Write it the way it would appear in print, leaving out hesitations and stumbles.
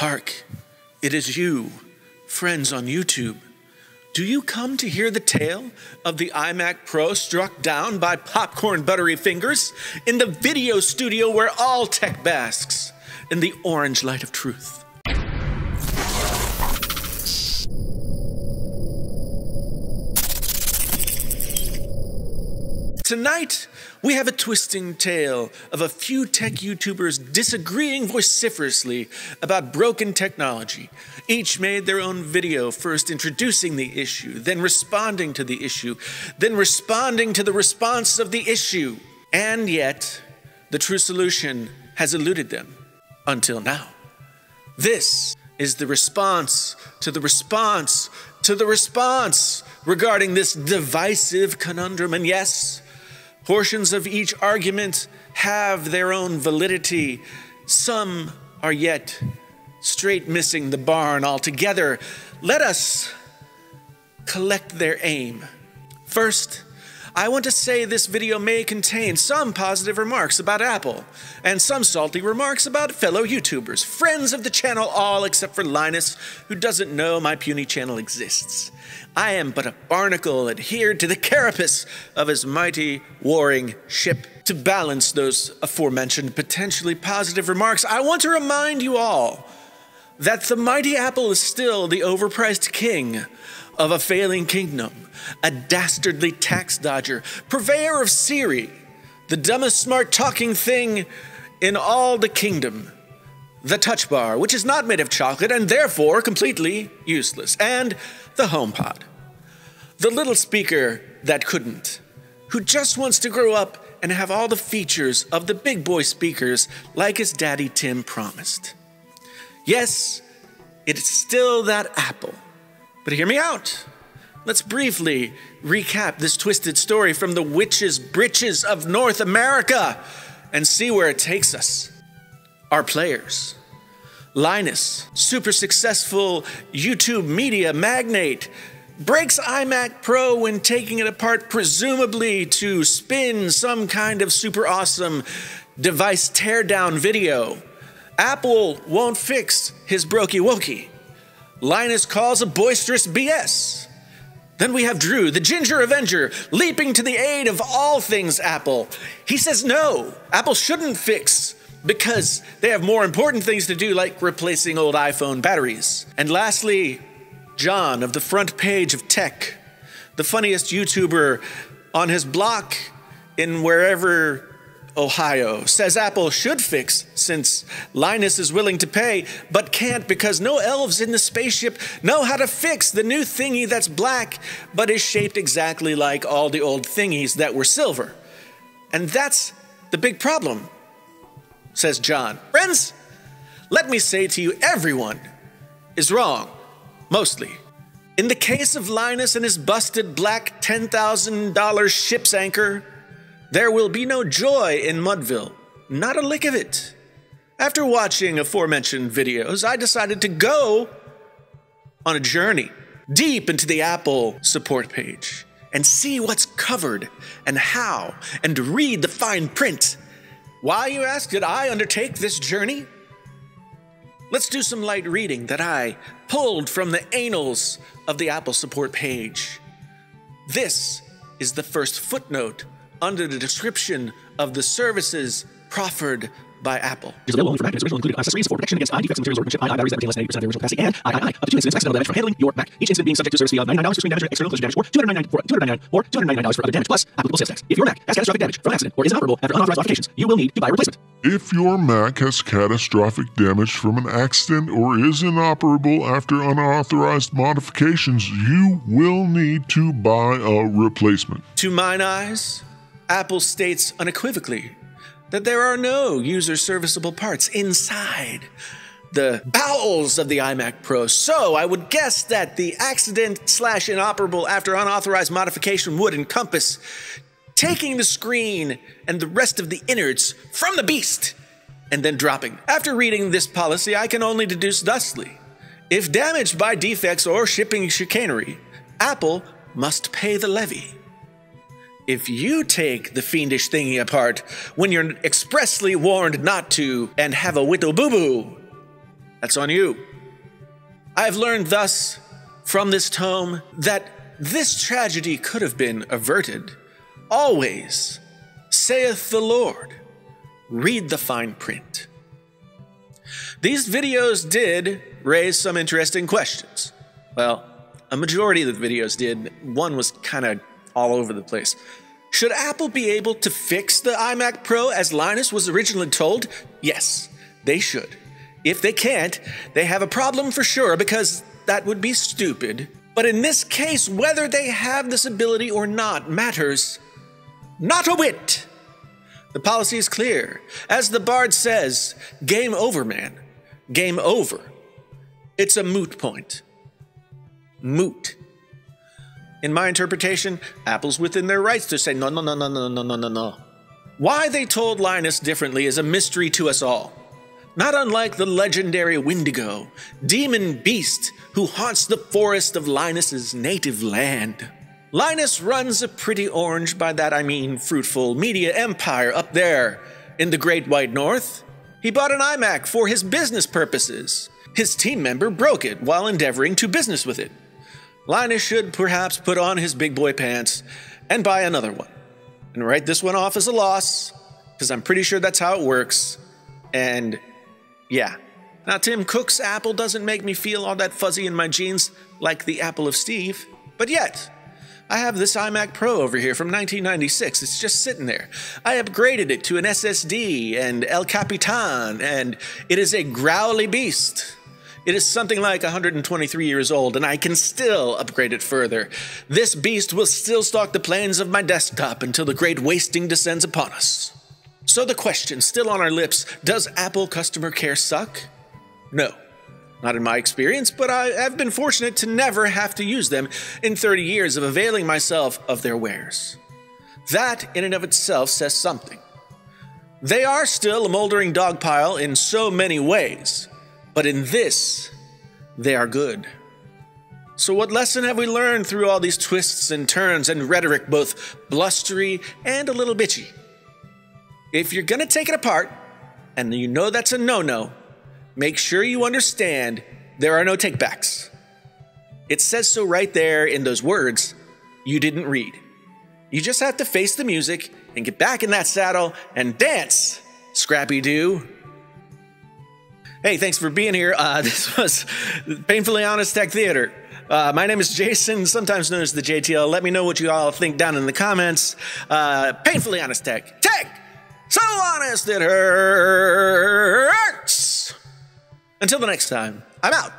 Hark, it is you, friends on YouTube. Do you come to hear the tale of the iMac Pro struck down by popcorn buttery fingers in the video studio where all tech basks in the orange light of truth? Tonight, we have a twisting tale of a few tech YouTubers disagreeing vociferously about broken technology. Each made their own video, first introducing the issue, then responding to the issue, then responding to the response of the issue. And yet, the true solution has eluded them until now. This is the response to the response to the response regarding this divisive conundrum. And yes, portions of each argument have their own validity. Some are yet straight missing the barn altogether. Let us collect their aim. First, I want to say this video may contain some positive remarks about Apple and some salty remarks about fellow YouTubers, friends of the channel all except for Linus, who doesn't know my puny channel exists. I am but a barnacle adhered to the carapace of his mighty warring ship. To balance those aforementioned potentially positive remarks, I want to remind you all that the mighty Apple is still the overpriced king of a failing kingdom, a dastardly tax dodger, purveyor of Siri, the dumbest smart talking thing in all the kingdom, the touch bar, which is not made of chocolate and therefore completely useless, and the HomePod, the little speaker that couldn't, who just wants to grow up and have all the features of the big boy speakers like his daddy Tim promised. Yes, it's still that Apple. But hear me out. Let's briefly recap this twisted story from the witches' britches of North America and see where it takes us. Our players. Linus, super successful YouTube media magnate, breaks iMac Pro when taking it apart, presumably to spin some kind of super awesome device teardown video. Apple won't fix his brokey wokey. Linus calls a boisterous BS. Then we have Drew, the Ginger Avenger, leaping to the aid of all things Apple. He says no, Apple shouldn't fix because they have more important things to do, like replacing old iPhone batteries. And lastly, John of the front page of tech, the funniest YouTuber on his block in wherever Ohio, says Apple should fix since Linus is willing to pay, but can't because no elves in the spaceship know how to fix the new thingy that's black, but is shaped exactly like all the old thingies that were silver. And that's the big problem, says John. Friends, let me say to you, everyone is wrong, mostly. In the case of Linus and his busted black $10,000 ship's anchor, there will be no joy in Mudville, not a lick of it. After watching aforementioned videos, I decided to go on a journey deep into the Apple support page and see what's covered and how, and read the fine print. Why, you ask, did I undertake this journey? Let's do some light reading that I pulled from the annals of the Apple support page. This is the first footnote under the description of the services proffered by Apple. Is available only for Mac and its original included accessories for protection against defects in materials or workmanship, batteries that retain less than 80% of their original capacity, and up to 2 incidents accidental damage from handling your Mac. Each incident being subject to a service fee of $99 for screen damage, external collision damage, or $299 for other damage, plus applicable sales tax. If your Mac has catastrophic damage from an accident or is inoperable after unauthorized modifications, you will need to buy a replacement. If your Mac has catastrophic damage from an accident or is inoperable after unauthorized modifications, you will need to buy a replacement. To mine eyes, Apple states unequivocally that there are no user-serviceable parts inside the bowels of the iMac Pro. So I would guess that the accident/inoperable after unauthorized modification would encompass taking the screen and the rest of the innards from the beast and then dropping. After reading this policy, I can only deduce thusly: if damaged by defects or shipping chicanery, Apple must pay the levy. If you take the fiendish thingy apart when you're expressly warned not to and have a whittle boo-boo, That's on you. I have learned thus from this tome that this tragedy could have been averted. Always, saith the Lord, read the fine print. These videos did raise some interesting questions. Well, a majority of the videos did. One was kind of all over the place. Should Apple be able to fix the iMac Pro as Linus was originally told? Yes, they should. If they can't, they have a problem for sure, because that would be stupid. But in this case, whether they have this ability or not matters not a whit. The policy is clear. As the Bard says, game over, man. Game over. It's a moot point. Moot. In my interpretation, Apple's within their rights to say no. Why they told Linus differently is a mystery to us all. Not unlike the legendary Wendigo, demon beast who haunts the forest of Linus's native land. Linus runs a pretty orange, by that I mean fruitful, media empire up there in the Great White North. He bought an iMac for his business purposes. His team member broke it while endeavoring to business with it. Linus should perhaps put on his big boy pants and buy another one. And write this one off as a loss, because I'm pretty sure that's how it works. And yeah. Now, Tim Cook's apple doesn't make me feel all that fuzzy in my jeans like the apple of Steve. But yet, I have this iMac Pro over here from 1996. It's just sitting there. I upgraded it to an SSD and El Capitan, and it is a growly beast. It is something like 123 years old, and I can still upgrade it further. This beast will still stalk the plains of my desktop until the great wasting descends upon us. So the question still on our lips, does Apple customer care suck? No. Not in my experience, but I've been fortunate to never have to use them in 30 years of availing myself of their wares. That, in and of itself, says something. They are still a moldering dog pile in so many ways, but in this, they are good. So what lesson have we learned through all these twists and turns and rhetoric, both blustery and a little bitchy? If you're gonna take it apart, and you know that's a no-no, make sure you understand there are no takebacks. It says so right there in those words you didn't read. You just have to face the music and get back in that saddle and dance, Scrappy-Doo. Hey, thanks for being here. This was Painfully Honest Tech Theater. My name is Jason, sometimes known as the JTL. Let me know what you all think down in the comments. Painfully Honest Tech. Tech! So honest it hurts! Until the next time, I'm out.